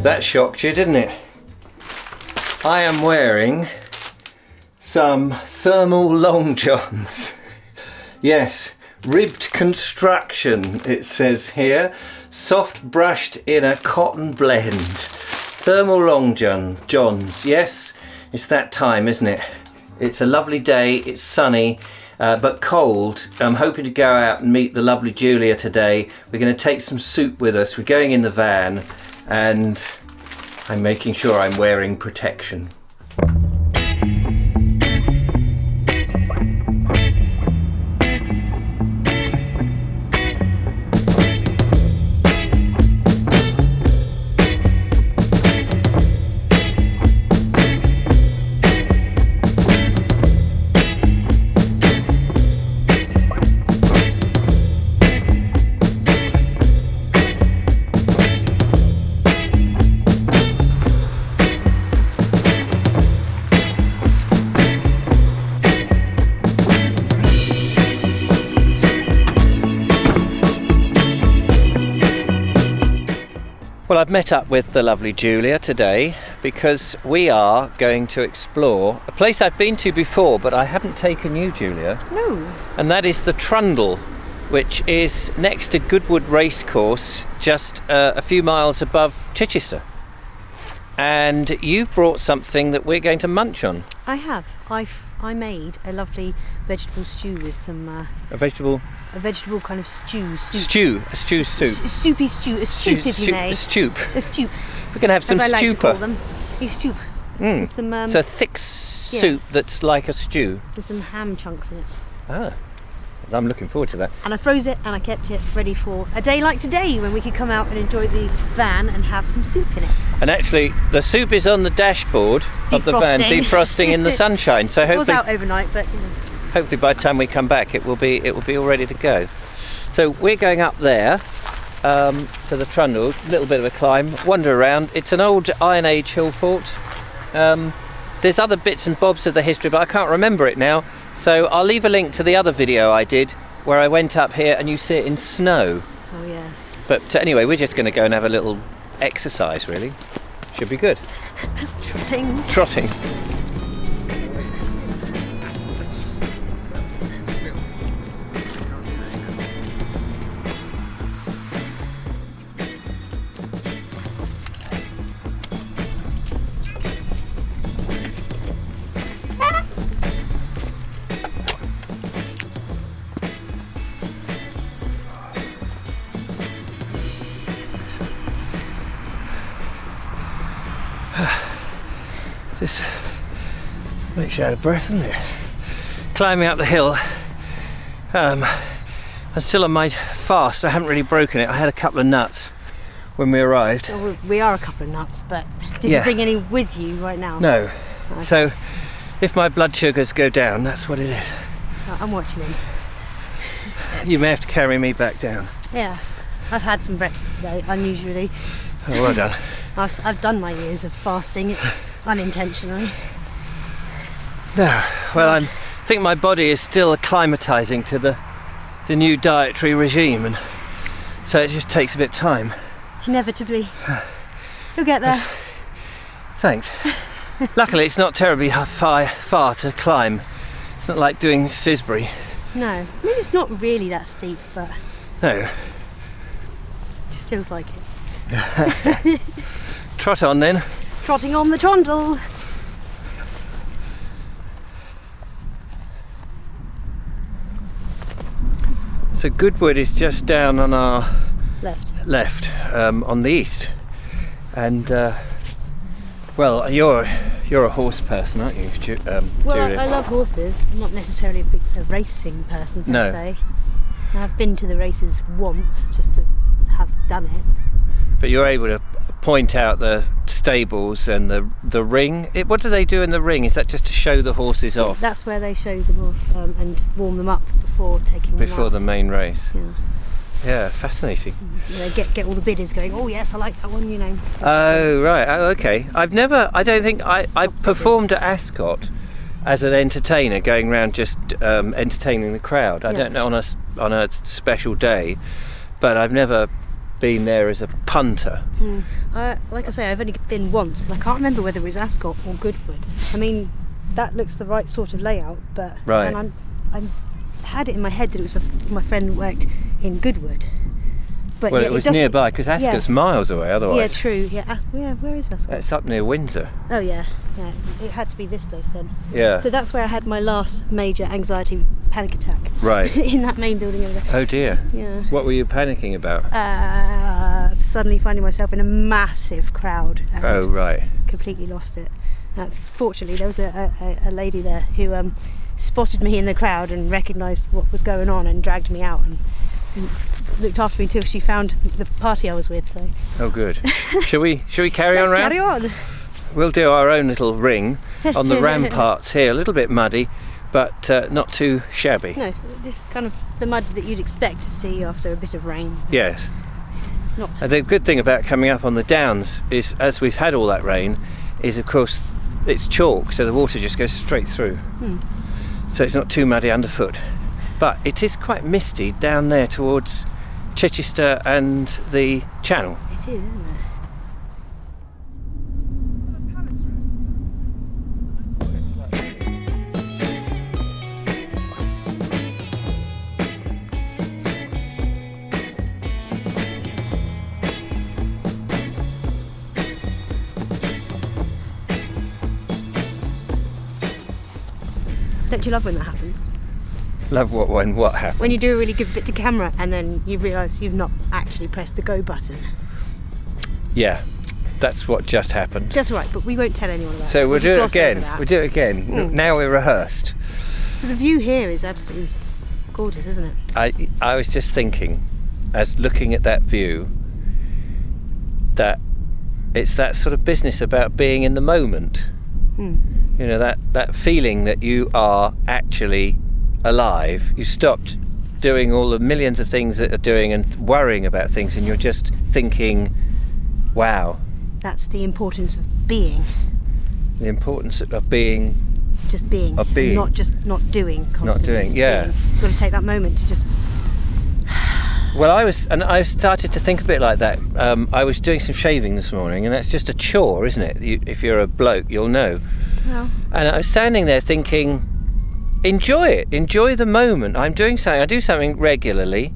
That shocked you, didn't it? I am wearing some thermal long johns. Yes, ribbed construction, it says here. Soft brushed inner cotton blend. Thermal long johns. Yes, it's that time, isn't it? It's a lovely day, it's sunny, but cold. I'm hoping to go out and meet the lovely Julia today. We're going to take some soup with us. We're going in the van, and I'm making sure I'm wearing protection. Well, I've met up with the lovely Julia today because we are going to explore a place I've been to before, but I haven't taken you, Julia. No. And that is the Trundle, which is next to Goodwood Race Course, just a few miles above Chichester. And you've brought something that we're going to munch on. I have. I made a lovely vegetable stew with some... A vegetable kind of soup. A stew soup. Soupy stew. A soup, if you may. A stoop. A stoop. We're going to have some as I like stupor. to call them. A stoop. With some, so a thick soup that's like a stew. With some ham chunks in it. Ah, I'm looking forward to that. And I froze it and I kept it ready for a day like today when we could come out and enjoy the van and have some soup in it. And actually, the soup is on the dashboard of the van, defrosting in the sunshine. So hopefully, it was out overnight, but you know. Hopefully by the time we come back, it will be all ready to go. So we're going up there to the Trundle, a little bit of a climb, wander around. It's an old Iron Age hill fort. There's other bits and bobs of the history, but I can't remember it now. So I'll leave a link to the other video I did where I went up here and you see it in snow. Oh yes. But anyway, we're just going to go and have a little exercise, really. Should be good. Trotting. This makes you out of breath, doesn't it? Climbing up the hill. I'm still on my fast. I haven't really broken it. I had a couple of nuts when we arrived. Oh, we are a couple of nuts, but did you bring any with you right now? No. Okay. So if my blood sugars go down, that's what it is. So I'm watching him. You may have to carry me back down. Yeah. I've had some breakfast today, unusually. Oh, well done. I've done my years of fasting unintentionally. No, well, I think my body is still acclimatising to the new dietary regime, and so it just takes a bit of time. Inevitably. You'll get there. Thanks. Luckily, it's not terribly far to climb. It's not like doing Sisbury. No, I mean it's not really that steep, but no, it just feels like it. Trot on then. Trotting on the Trundle. So Goodwood is just down on our left, on the east, and well, you're a horse person, aren't you, Well, Julia? I love horses. I'm not necessarily a racing person per se. I've been to the races once just to have done it. But you're able to point out the stables and the ring. What do they do in the ring? Is that just to show the horses off? That's where they show them off and warm them up before taking them before out. the main race. Yeah. Yeah, fascinating. They get all the bidders going, oh yes, I like that one, you know. Oh right, oh okay. I don't think I performed at Ascot as an entertainer, going around just entertaining the crowd. I don't know on a special day, but I've never been there as a punter. Like I say, I've only been once, and I can't remember whether it was Ascot or Goodwood. I mean, that looks the right sort of layout, but right. And I had it in my head that it was my friend worked in Goodwood. But well, it was nearby, because Ascot's miles away otherwise. Yeah, true. Yeah, where is Ascot? It's up near Windsor. Oh yeah. It had to be this place then. Yeah. So that's where I had my last major anxiety panic attack. Right. In that main building over there. Oh dear. Yeah. What were you panicking about? Suddenly finding myself in a massive crowd. And oh right. Completely lost it. Fortunately, there was a lady there who spotted me in the crowd and recognised what was going on and dragged me out and looked after me until she found the party I was with. So. Oh good. Shall we carry on round? Carry on. We'll do our own little ring on the ramparts here. A little bit muddy, but not too shabby. No, so this is kind of the mud that you'd expect to see after a bit of rain. Yes. Not. And the good thing about coming up on the downs is, as we've had all that rain, is of course it's chalk, so the water just goes straight through. So it's not too muddy underfoot. But it is quite misty down there towards Chichester and the Channel. It is, isn't it? Don't you love when that happens? Love what happens? When you do a really good bit to camera and then you realise you've not actually pressed the go button. Yeah, that's what just happened. That's right, but we won't tell anyone about it. So we'll do it again. We'll do it again. Now we're rehearsed. So the view here is absolutely gorgeous, isn't it? I was just thinking, as looking at that view, that it's that sort of business about being in the moment. You know, that feeling that you are actually alive. You stopped doing all the millions of things that are doing and worrying about things, and you're just thinking, wow. That's the importance of being. The importance of being. Just being. Of being. Not just not doing constantly. Not doing, yeah. Being. You've got to take that moment to just... Well, I started to think a bit like that. I was doing some shaving this morning, and that's just a chore, isn't it? If you're a bloke, you'll know. Well. And I was standing there thinking, enjoy it, enjoy the moment. I'm doing something, I do something regularly,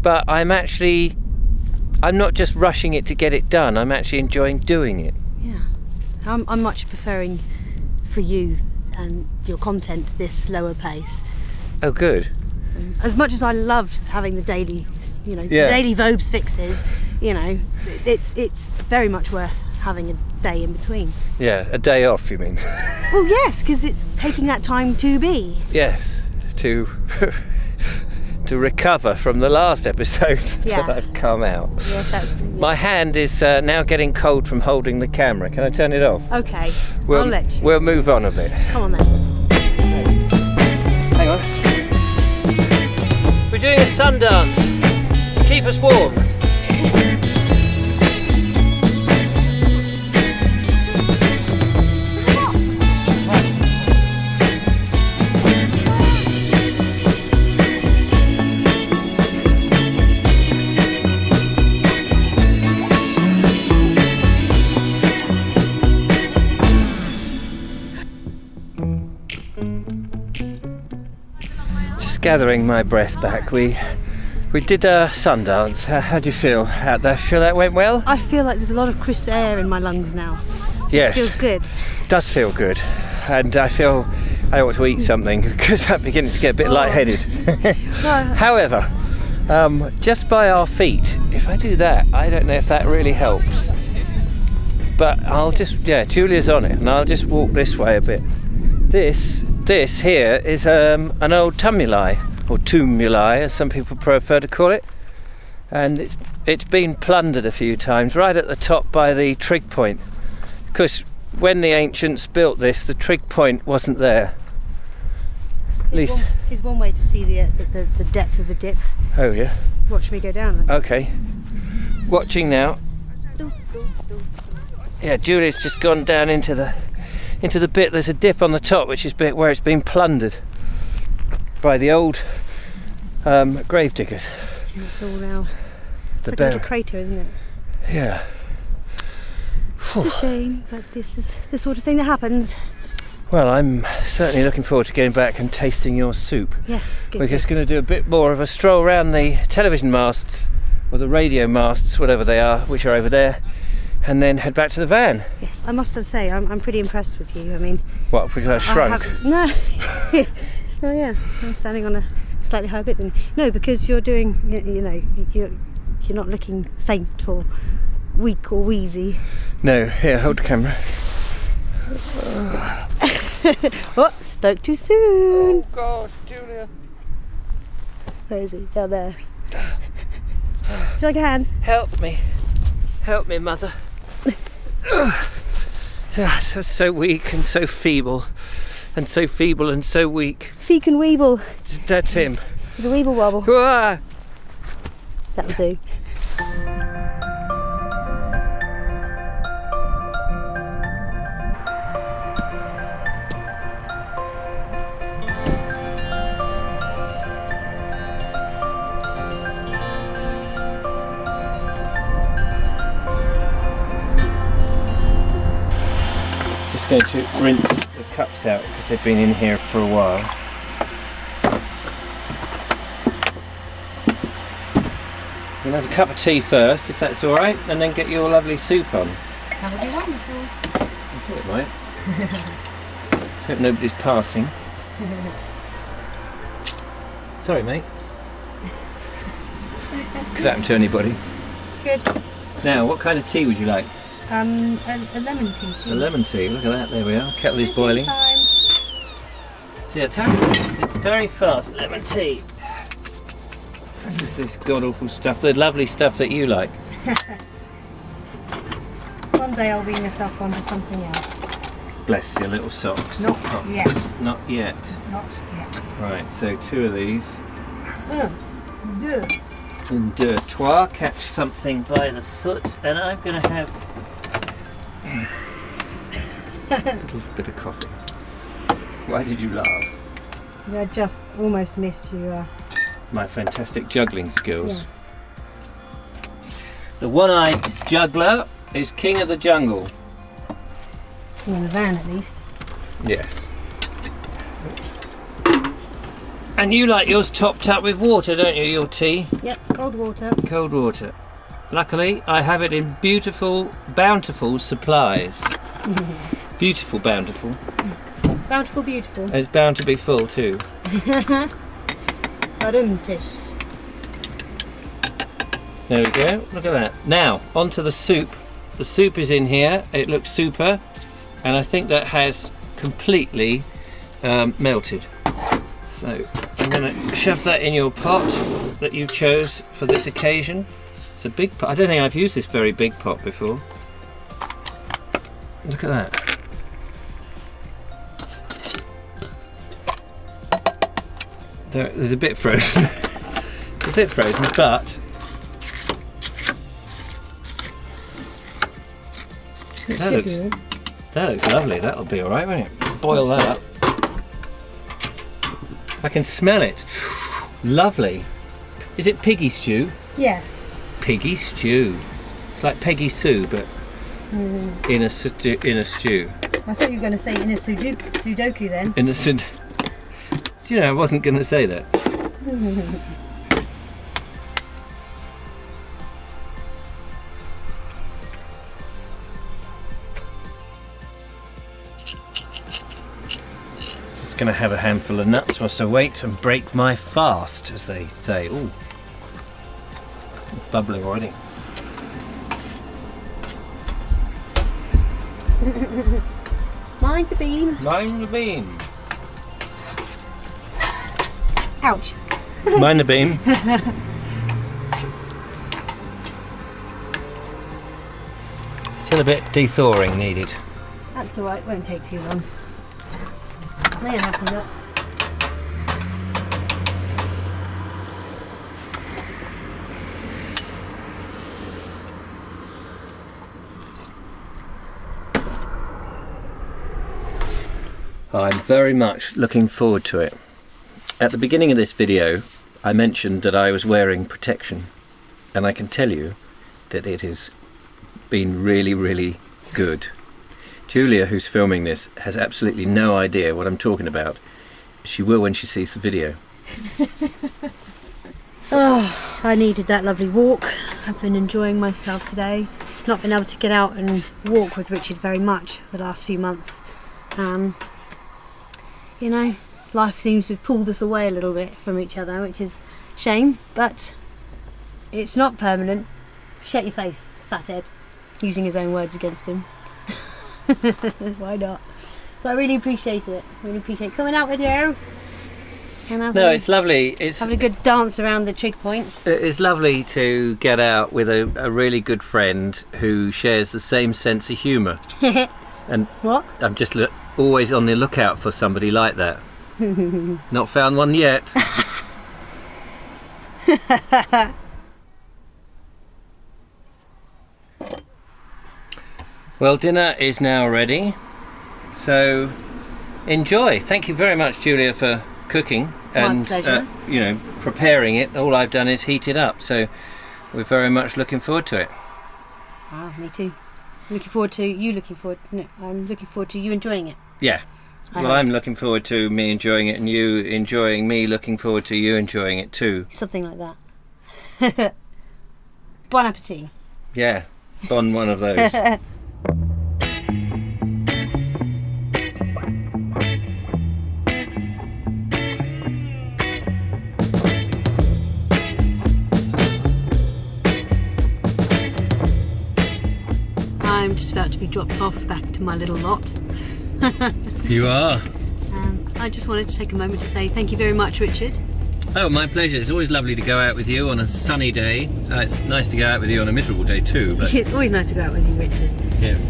but I'm not just rushing it to get it done, I'm actually enjoying doing it. Yeah. I'm much preferring for you and your content this slower pace. Oh, good. As much as I love having the daily, daily Vobes fixes, it's very much worth having a day in between. Yeah, a day off, you mean? Well, yes, because it's taking that time to be. Yes, to recover from the last episode that I've come out. Yes, My hand is now getting cold from holding the camera. Can I turn it off? Okay, I'll let you. We'll move on a bit. Come on then. Hang on. We're doing a Sundance. Keep us warm. Gathering my breath back, we did a Sundance. How do you feel out there? Feel that went well? I feel like there's a lot of crisp air in my lungs now. Yes. It feels good. Does feel good. And I feel I ought to eat something because I'm beginning to get a bit lightheaded. However, just by our feet, if I do that, I don't know if that really helps. But I'll just, Julia's on it, and I'll just walk this way a bit. This here is an old tumuli, or tumuli as some people prefer to call it, and it's been plundered a few times right at the top by the trig point, because when the ancients built this, the trig point wasn't there. Here's one way to see the depth of the dip. Oh yeah. Watch me go down. Okay. Watching now. Yeah, Julia's just gone down into the bit. There's a dip on the top, which is bit where it's been plundered by the old grave diggers. It's all now The like a little crater, isn't it? Yeah. It's a shame, but this is the sort of thing that happens. Well, I'm certainly looking forward to getting back and tasting your soup. Yes, good. We're just going to do a bit more of a stroll around the television masts, or the radio masts, whatever they are, which are over there, and then head back to the van. Yes, I must say, I'm pretty impressed with you. I mean... What, because I shrunk? No. Oh yeah, I'm standing on a slightly higher bit than... No, because you're doing, you know, you're not looking faint or weak or wheezy. No, here, hold the camera. Oh, spoke too soon. Oh gosh, Julia. Where is he? Down there. Would you like a hand? Help me, mother. That's so weak and so feeble, and so feeble and so weak. Feek and Weeble. That's him. The Weeble wobble. Ah. That'll do. Just going to rinse the cups out because they've been in here for a while. We'll have a cup of tea first, if that's all right, and then get your lovely soup on. That would be wonderful. I thought it might. Let's hope nobody's passing. Sorry, mate. Could happen to anybody. Good. Now, what kind of tea would you like? A lemon tea, please. A lemon tea, look at that, there we are. Kettle is boiling. Time. See, it's very fast. Lemon tea. This is this god-awful stuff, the lovely stuff that you like. One day I'll wean myself onto something else. Bless your little socks. Not yet. Not yet. Not yet. Right, so 2 of these. Deux. And deux trois, catch something by the foot, and I'm going to have a little bit of coffee. Why did you laugh? I just almost missed you. My fantastic juggling skills. Yeah. The one-eyed juggler is king of the jungle. In the van, at least. Yes. And you like yours topped up with water, don't you, your tea? Yep, cold water. Cold water. Luckily, I have it in beautiful, bountiful supplies. Beautiful, bountiful. Bountiful, beautiful. And it's bound to be full too. Badum-tish. There we go, look at that. Now, onto the soup. The soup is in here, it looks super, and I think that has completely melted. So, I'm going to shove that in your pot that you chose for this occasion. It's a big pot. I don't think I've used this very big pot before. Look at that. There's a bit frozen. It's a bit frozen, but that looks lovely. That'll be all right, won't it? Boil that up. I can smell it. Lovely. Is it piggy stew? Yes. Piggy stew. It's like Peggy Sue, but in a stew. I thought you were going to say in a Sudoku then. In a do you know, I wasn't going to say that. Just going to have a handful of nuts whilst I wait and break my fast, as they say. Ooh, it's bubbling already. Mind the beam. Mind the beam. Ouch. Mind the beam. Still a bit de-thawing needed. That's alright, won't take too long. May I have some nuts? I'm very much looking forward to it. At the beginning of this video, I mentioned that I was wearing protection. and I can tell you that it has been really, really good. Julia, who's filming this, has absolutely no idea what I'm talking about. She will when she sees the video. Oh, I needed that lovely walk. I've been enjoying myself today. Not been able to get out and walk with Richard very much the last few months. You know, life seems to have pulled us away a little bit from each other, which is a shame, but it's not permanent. Shut your face, fathead. Using his own words against him. Why not? But I really appreciate it. Really appreciate coming out with you. No, it's lovely. It's having a good dance around the trig point. It's lovely to get out with a really good friend who shares the same sense of humour. And what? I'm just always on the lookout for somebody like that. Not found one yet. Well, dinner is now ready, so enjoy. Thank you very much, Julia, for cooking and you know, preparing it. All I've done is heat it up, so we're very much looking forward to it. Ah, me too. I'm looking forward to you enjoying it. Yeah. Well, I'm looking forward to me enjoying it and you enjoying me, looking forward to you enjoying it too. Something like that. Bon appetit. Yeah, bon one of those. I'm just about to be dropped off back to my little lot. You are. I just wanted to take a moment to say thank you very much, Richard. Oh, my pleasure. It's always lovely to go out with you on a sunny day. It's nice to go out with you on a miserable day too. But it's always nice to go out with you, Richard. Yes.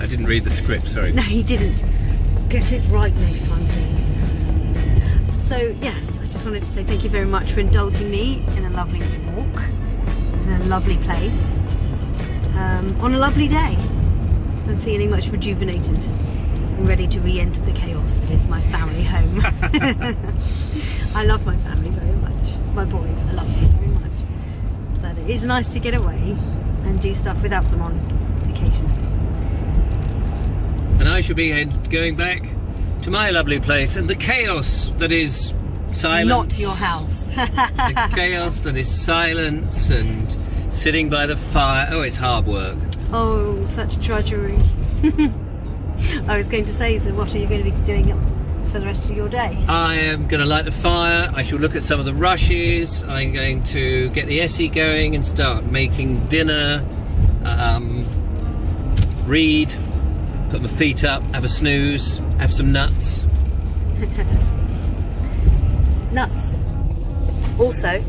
I didn't read the script, sorry. No, you didn't. Get it right next time, please. So, yes, I just wanted to say thank you very much for indulging me in a lovely walk, in a lovely place, on a lovely day. I'm feeling much rejuvenated and ready to re-enter the chaos that is my family home. I love my family very much. My boys, I love them very much. But it is nice to get away and do stuff without them on vacation. And I shall be going back to my lovely place and the chaos that is silence. Not your house. The chaos that is silence and sitting by the fire. Oh, it's hard work. Oh, such drudgery. I was going to say, so what are you going to be doing for the rest of your day? I am going to light the fire. I shall look at some of the rushes. I'm going to get the Essie going and start making dinner. Read. Put my feet up. Have a snooze. Have some nuts. Nuts. Also,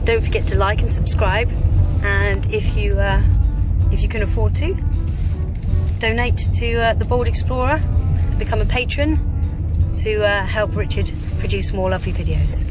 don't forget to like and subscribe. And if you can afford to, donate to the Bold Explorer, become a patron to help Richard produce more lovely videos.